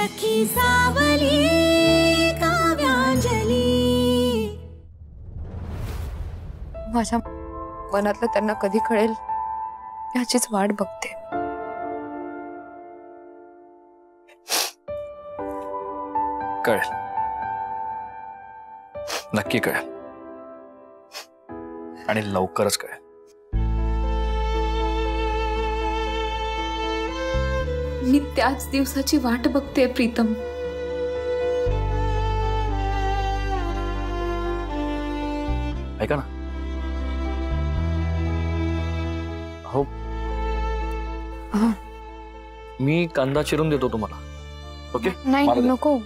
सखी सावली काव्यांजली। माझ्या मनातलं त्यांना कधी कळेल याचीच वाट बघते। कळेल, नक्की कळेल आणि लवकरच कळेल। मी त्याच दिवसाची वाट बघते प्रीतम। ऐका ना, हो मी कांदा चिरून देतो तुम्हाला, ओके? नाही नको,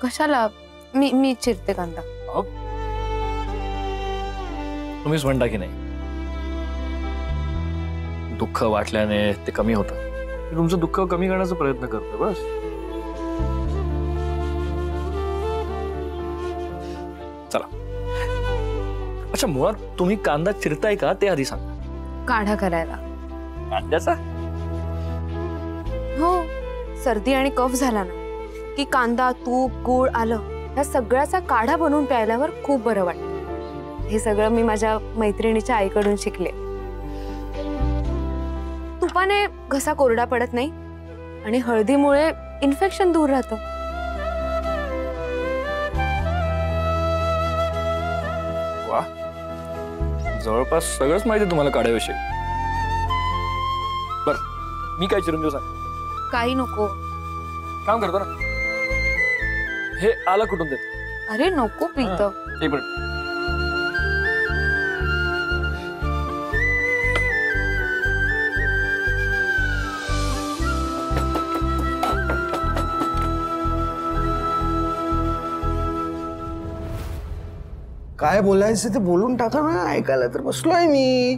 कशाला? मी चिरते कांदा। तुम्हीच म्हणता की नाही, दुःख वाटल्याने ते कमी होतं। मी तुमचं दुःख कमी करण्याचा प्रयत्न करतो बस। चला, अच्छा मुळात तुम्ही कांदा चिरताय का ते आधी सांगा। काढा करायला। कांद्याचा? हो, सर्दी आणि कफ झाला ना की कांदा, तूप, गूळ, आलं या सगळ्याचा काढा बनवून प्यायल्यावर खूप बरं वाटतं। हे सगळं मी माझ्या मैत्रिणीच्या आईकडून शिकले। तुपाने घसा कोरडा पडत नाही आणि हळदीमुळे इन्फेक्शन दूर राहतं। वा, जवळपास सगळंच माहिती तुम्हाला काढ्याविषयी। बरं, मी काय चिरून देऊ सांग? काही नको। काम करतो ना, हे आलं कुठून देतो? अरे नको प्रीतम। एक मिनिट, काय बोलायचं ते बोलून टाका ना, ऐकायला तर बसलोय मी।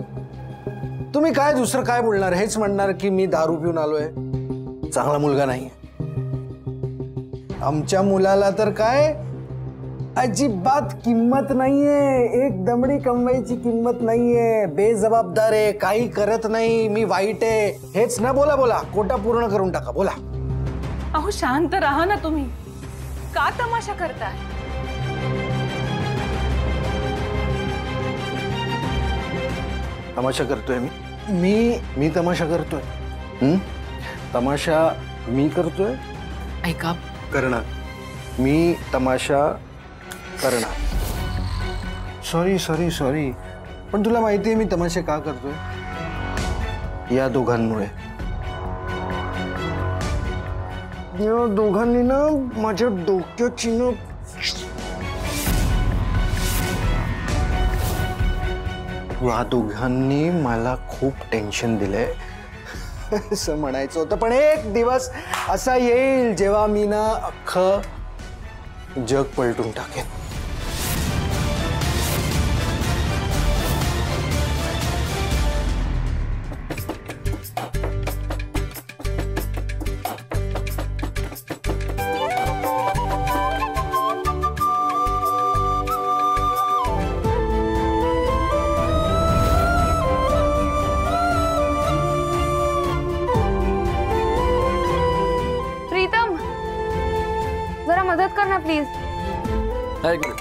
तुम्ही काय दुसरं काय बोलणार? हेच म्हणणार की मी दारू पिऊन आलोय, चांगला मुलगा नाही। आमच्या मुलाला तर काय अजिबात किंमत नाहीये, एक दमडी कमवायची किंमत नाहीये, बेजबाबदार आहे, काही करत नाही, मी वाईट आहे, हेच ना? बोला बोला, कोटा पूर्ण करून टाका, बोला। अहो शांत रहा ना तुम्ही, का तमाशा करताय? तमाशा करतोय मी तमाशा करतोय? तमाशा मी करतोय? ऐका, करणार मी तमाशा करणार। सॉरी सॉरी सॉरी, पण तुला माहितीये मी तमाशे का करतोय? या दोघांमुळे। या दोघांनी ना माझ्या डोक्याची ना या दोघांनी मला खूप टेन्शन दिलंय असं म्हणायचं होतं। पण एक दिवस असा येईल जेव्हा मी ना अख्खं जग पलटून टाकेन। जरा मदत करना प्लीज। एक मिनिट,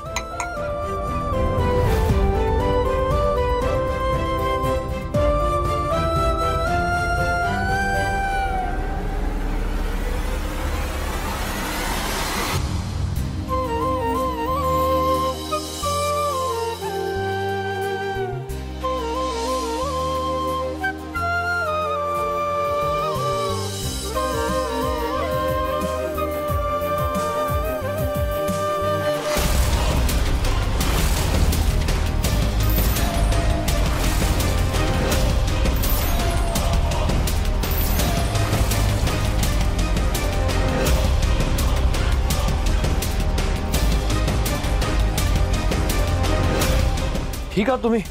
ठीक आहे तुम्ही?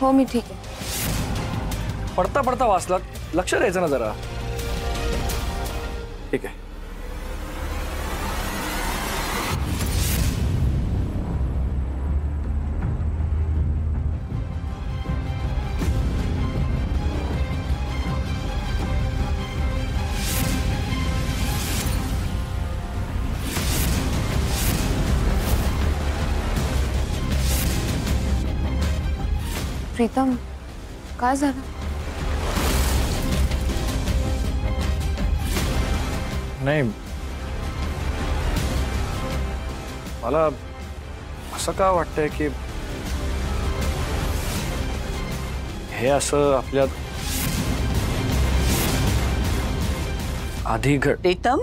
हो मी ठीक आहे। पडता पडता वाचलात, लक्ष द्यायचं ना जरा। ठीक आहे, प्रीतम काय झालं? नाही, मला असं का वाटतंय की हे असं आपल्या आधी प्रीतम,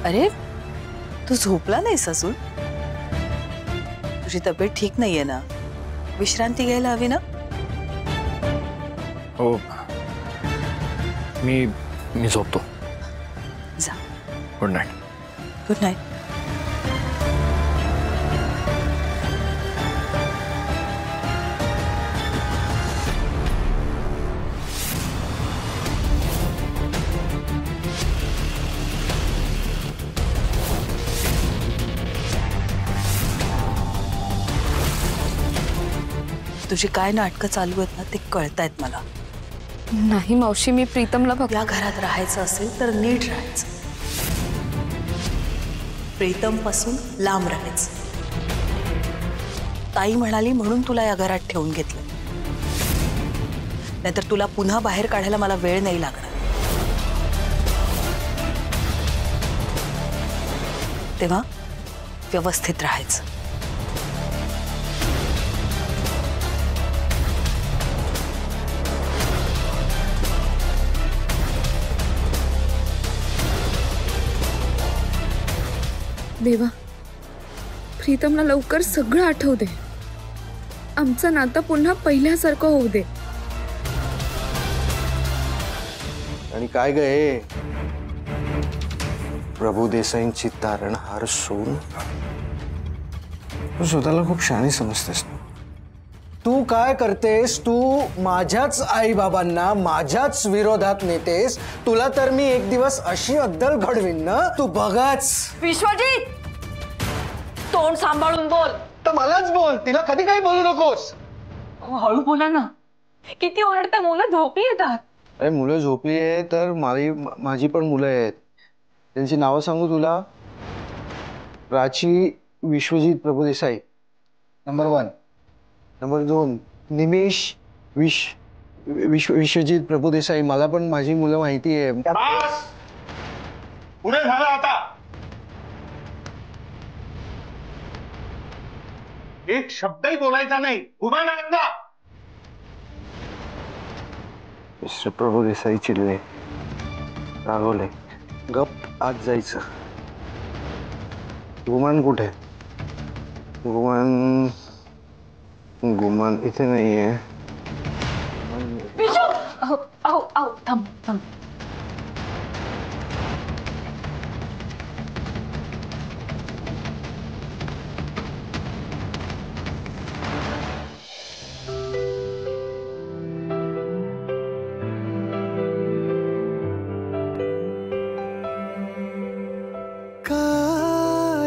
अरे तू झोपला नाहीस अजून? तुझी तब्येत ठीक नाहीये ना? विश्रांती घ्यायला हवी ना? हो, मी झोपतो. जा. Good night. Good night. तुझी काय नाटकं चालू आहेत ना ते कळतायत मला. नाही मावशी, मी प्रीतमला फक्त या घरात राहायचं असेल तर नीट राहायचं, प्रीतम पासून लांब राहायचं. ताई म्हणाली म्हणून तुला या घरात ठेवून घेतलं, नाहीतर तुला पुन्हा बाहेर काढायला मला वेळ नाही लागणार. तेव्हा व्यवस्थित राहायचं. देवा, प्रीतमला लवकर सगळं आठवू दे. आमचं नातं पुन्हा पहिल्यासारखं होऊ दे. आणि काय ग हे प्रभू देसाईंची तारणहार सून, तू स्वतःला खूप शहाणी समजतेस. तू काय करतेस? तू माझ्याच आई बाबांना माझ्याच विरोधात नेतेस. तुला तर मी एक दिवस अशी अद्दल घडवीन ना, तू बघाच. विश्वजित, तोंड सांभाळून बोल. तर मलाच बोल, तिला कधी काही बोलू नकोस. हळू बोला ना, किती ओरडता, मुलं झोपली येतात. अरे मुलं झोपली आहे तर माझी पण मुलं आहेत. त्यांची नावं सांगू तुला? प्राची विश्वजित प्रभुदेसाई नंबर 1. नंबर 2 निमेश विश्वजित प्रभुदेसाई. मला पण माझी मुलं माहिती आहे. पुढे झालं आता. एक शब्दही बोलायचा नाही. उभा राहा. मिस्टर प्रभुदेसाई चिडले, रागवले. गप आत जायचं. गुमान कुठे? गुमान इथे नाहीये. थांब थांब.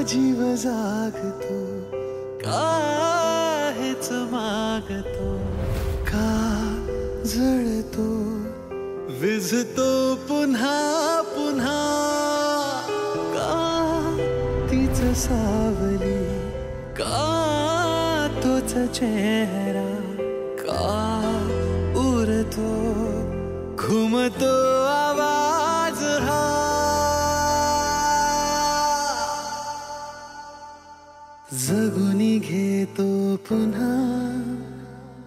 जीव जागतो, काहेच मागतो, का जळतो, विझतो पुन्हा पुन्हा, का तीच सावली, का तोच चेहरा, का उरतो घुमतो आवाज हा, जगुनी घेतो पुन्हा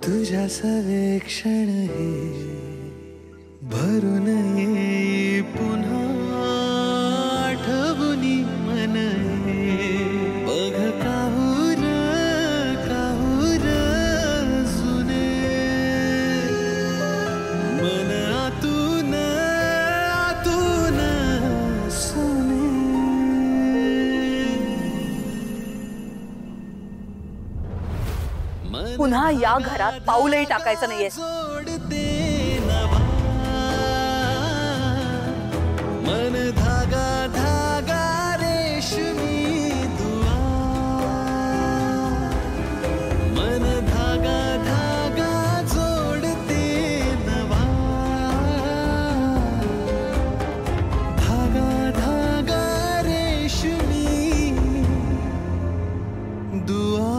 तुझ्या सर्वेक्षण हे, भरून ये पुन्हा आठवुनी मन हे, बघ काहूर काहूर जुने, मन आतून आतून सोने. पुन्हा या घरात पाऊलही टाकायचं नाहीये. जोडते नभा, मन धागा धागा रेशमी दुआ, मन धागा धागा जोडते नभा, दुआ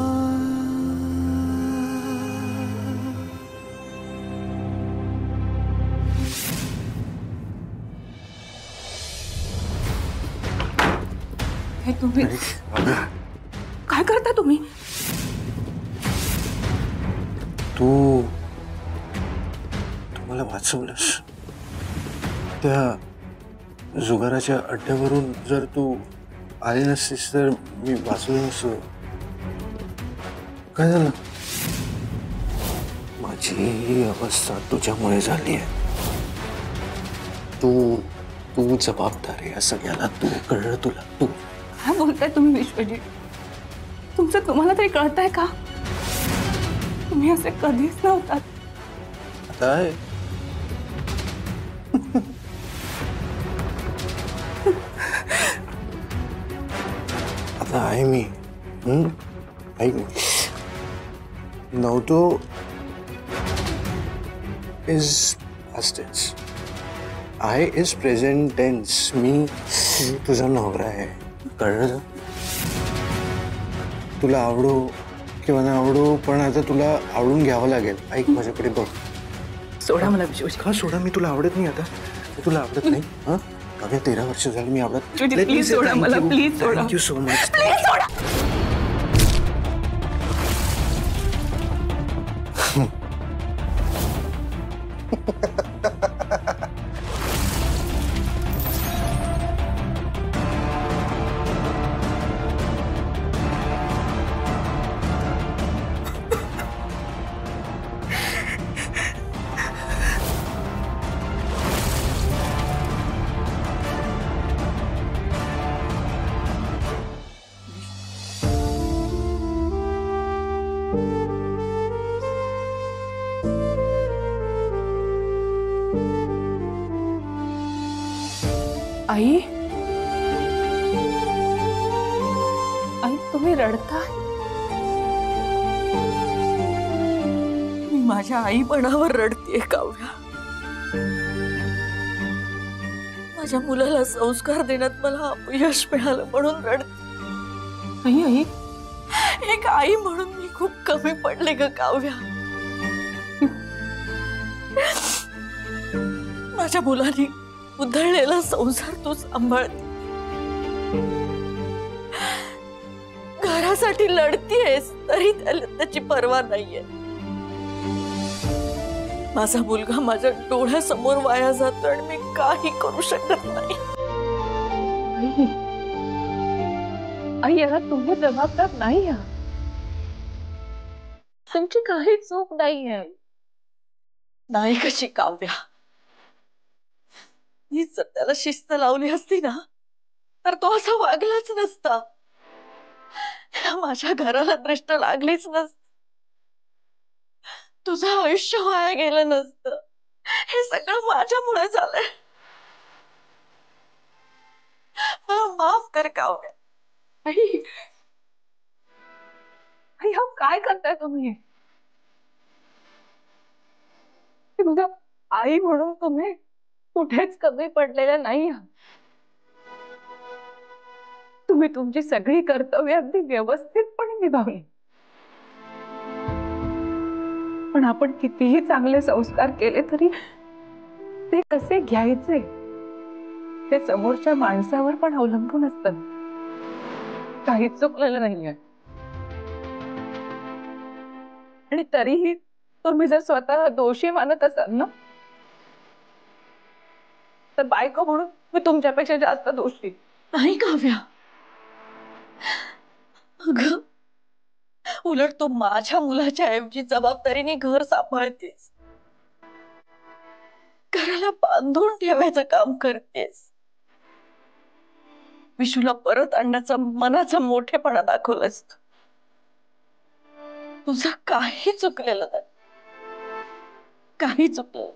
हे तुम्ही काय करता तुम्ही? तू मला वाचवलंस. त्या जुगाराच्या अड्ड्यावरून जर तू आली नसतीस तर मी वाचलो नसतो. काय झालं? माझी ही अवस्था तुझ्यामुळे झाली आहे. तू तू जबाबदार आहे या सगळ्याला. तू कळलं तुला? तू काय बोलताय तुम्ही विश्वजीत? तुमचं तुम्हाला तरी कळतंय का? तुम्ही असे कधीच नव्हतात. आता आहे. आता आहे मी. ऐक नव्हतो इज पास्ट टेन्स. आहे इज प्रेझेंट टेन्स. मी तुझा नवरा आहे. कळलं? तुला आवडो किंवा ना आवडो पण आता तुला आवडून घ्यावं लागेल. ऐक माझ्याकडे बघ. सोडा मला विश्वजीत. का सोडा? मी तुला आवडत नाही आता. मी तुला आवडत नाही. हा अगं 13 वर्ष झाली मी आवडत. प्लीज सोडा मला. प्लीज सोडा. Thank you so much. प्लीज सोडा. आई, आई तुम्ही रडताय? मी माझ्या आईपणावर रडतेय काव्या. माझ्या मुलाला संस्कार देण्यात मला अपयश मिळालं म्हणून रडते. आई आई एक आई म्हणून मी खूप कमी पडले ग काव्या. माझ्या मुलाने उधळलेला संसार तू सांभाळते. घरासाठी लढतीयस तरी त्याची पर्वा नाहीये. माझा मुलगा माझ्या डोळ्यासमोर वाया जातो आणि मी काही करू शकत नाही. आई याला तुम्ही जबाबदार नाही आहात. तुमची काही चूक नाहीये. नाही कशी काव्या? मी जर त्याला शिस्त लावली असती ना तर तो असा वागलाच नसता. माझ्या घराला दृष्ट लागलीच नसती. तुझं आयुष्य वाया गेलं नसतं. हे सगळं माझ्यामुळे झालंय. मला माफ कर काव्या. आई आई हा काय करताय तुम्ही? तुमच्या आई म्हणून तुम्ही कुठेच कमी पडलेल्या नाही आहात. तुम्ही तुमची सगळी कर्तव्य अगदी व्यवस्थितपणे निभावली. पण आपण कितीही चांगले संस्कार केले तरी ते कसे घ्यायचे ते समोरच्या माणसावर पण अवलंबून असतं. काहीच चुकलेलं नाहीये. आणि तरीही तुम्ही जर स्वतः दोषी मानत असाल ना तर बायको म्हणून मी तुमच्यापेक्षा जास्त दोषी. नाही काव्या. अगं उलट तो माझ्या मुलाच्या ऐवजी जबाबदारीने घर सांभाळतेस. घराला बांधून ठेवायचं काम करतेस. विशूला परत आणण्याचा मनाचा मोठेपणा दाखवलास. तुझं काही चुकलेलं नाही. काही चुकलं.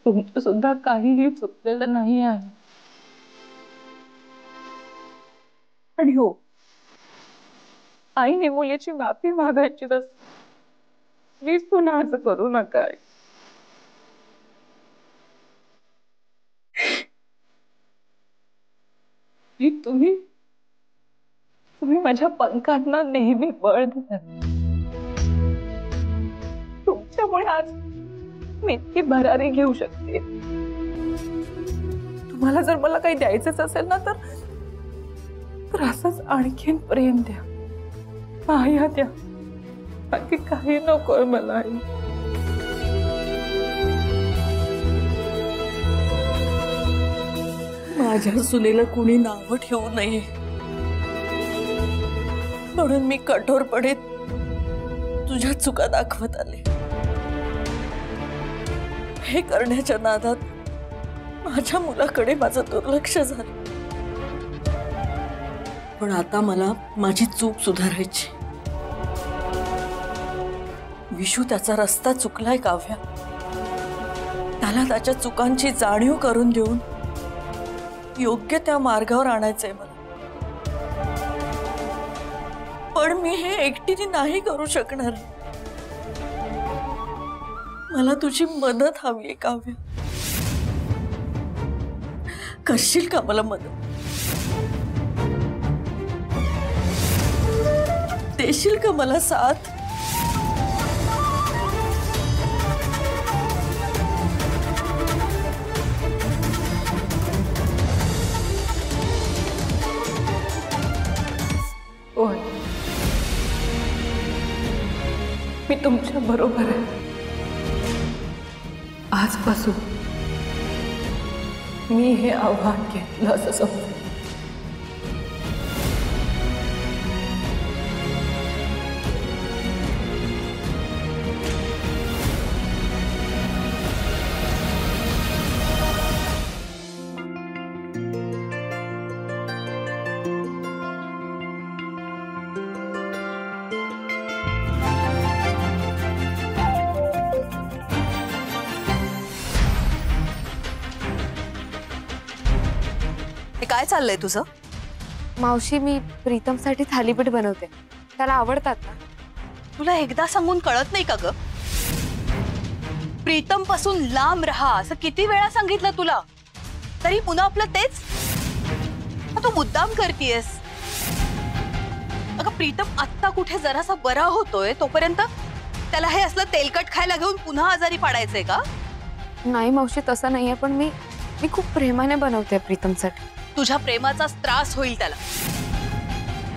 तुमचं सुद्धा काहीही चुकलेलं नाही आहे. आणि हो आईने मुलीची माफी मागायची असते. प्लीज पुन्हा असं करू नका. तुम्ही तुम्ही माझ्या पंखांना नेहमी बळ दिलं. तुमच्यामुळे आज मी इतकी भरारी घेऊ शकते. तुम्हाला जर मला काही द्यायचंच असेल ना तर असंच आणखीन प्रेम द्या, माया द्या, बाकी काही नकोय मला. आई, माझ्या सुनेला कुणी नावं ठेवू नये म्हणून मी कठोरपणे तुझ्या चुका दाखवत आले. हे करण्याच्या नादात माझ्या मुलाकडे माझं दुर्लक्ष झालं. पण आता मला माझी चूक सुधारायची. विशू त्याचा रस्ता चुकलाय काव्या. त्याला त्याच्या चुकांची जाणीव करून देऊन योग्य त्या मार्गावर आणायचंय मला. पण मी हे एकटीने नाही करू शकणार. मला तुझी मदत हवी आहे काव्य. करशील का मला मदत? देशील का मला साथ? होय, मी तुमच्या बरोबर आहे. आजपासून मी हे आव्हान घेतलं असं समजू. काय चाललंय तुझं? मावशी, मी प्रीतमसाठी थालीपीठ बनवते. त्याला आवडतात ना. तुला एकदा सांगून कळत नाही का ग? प्रीतम पासून लांब राहा असं किती वेळा सांगितलं तुला, तरी पुन्हा आपलं तेच. तू मुद्दाम करतीयस. अगं प्रीतम आत्ता कुठे जरासा बरा होतोय तोपर्यंत त्याला हे असलं तेलकट खायला घेऊन पुन्हा आजारी पाडायचंय का? नाही मावशी, तसं नाहीये. पण मी खूप प्रेमाने बनवते प्रीतमसाठी. तुझ्या प्रेमाचा त्रास होईल त्याला.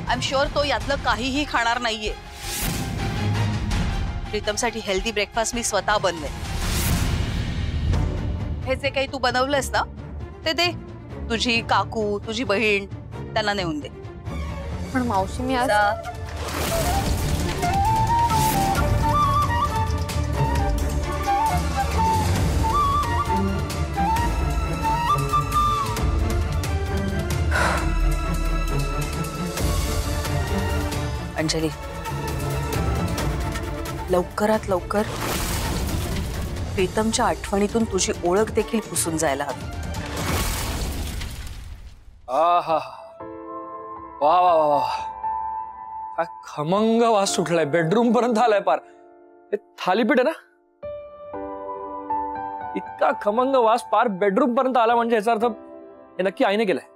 आय एम शुअर तो यातलं काहीही खाणार नाहीये. प्रीतमसाठी हेल्दी ब्रेकफास्ट मी स्वतः बनवे. हे जे काही तू बनवलंस ना ते दे. तुझी काकू, तुझी बहीण त्यांना नेऊन दे. पण मावशी, मी आज अंजली, लवकरात लवकर प्रीतमच्या आठवणीतून तुझी ओळख देखील पुसून जायला हवी. आहा, वा वा वा वा, काय खमंग वास सुटलाय. बेडरूम पर्यंत आलाय पार. हे थालीपीठ आहे ना, इतका खमंग वास पार बेडरूम पर्यंत आला म्हणजे याचा अर्थ हे नक्की आईने केलंय.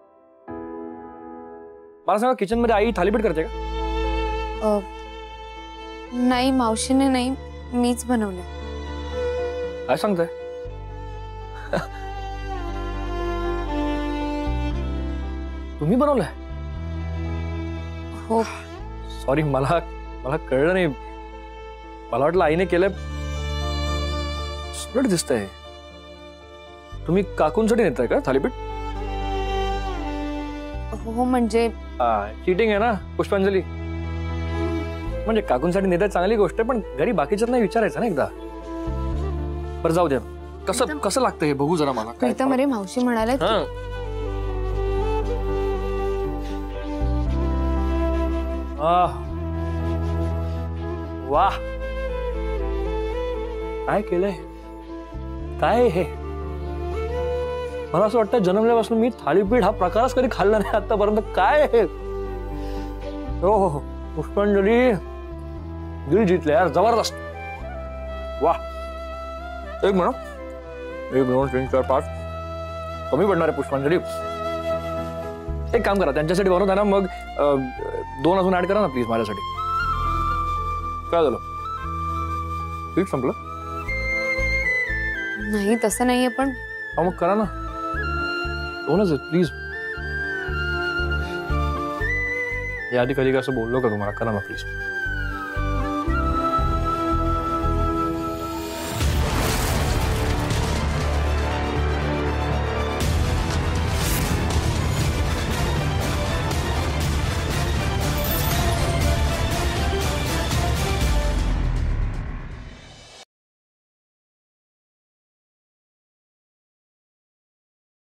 मला सांगा, किचन मध्ये आई थालीपीठ करते का? नाही, मावशीने नाही, मीच बनवले. काय सांगताय? तुम्ही बनवलंय? हो. सॉरी, मला कळलं नाही. मला वाटलं आईने केलंय. सुरट दिसतंय. तुम्ही काकूंसाठी नेताय का थालीपीठ? हो, म्हणजे चीटिंग आहे ना पुष्पांजली. म्हणजे काकूंसाठी नेताय चांगली गोष्ट आहे, पण घरी बाकीच्यात नाही विचारायचं ना एकदा. बरं जाऊ द्या. कसं लागतं हे बघू जरा मला. प्रीतम, अरे मावशी म्हणाले वाह, काय केलंय? काय हे? मला असं वाटतं जन्मल्यापासून मी थालीपीठ हा प्रकारच कधी खाल्ला नाही आतापर्यंत. काय हे? हो हो, पुष्पांजली दिल जितले यार, जबरदस्त. वाह. एक म्हणा, 1 2 3 4 5 कमी पडणार आहे पुष्पांजली. एक काम करा, त्यांच्यासाठी बनवता ना, मग 2 अजून ऍड करा ना प्लीज माझ्यासाठी. काय झालं, पीठ संपलं? नाही तसं नाहीये, पण मग करा ना, 2च प्लीज. याआधी कधी असं बोललो का तुम्हाला? करा ना प्लीज.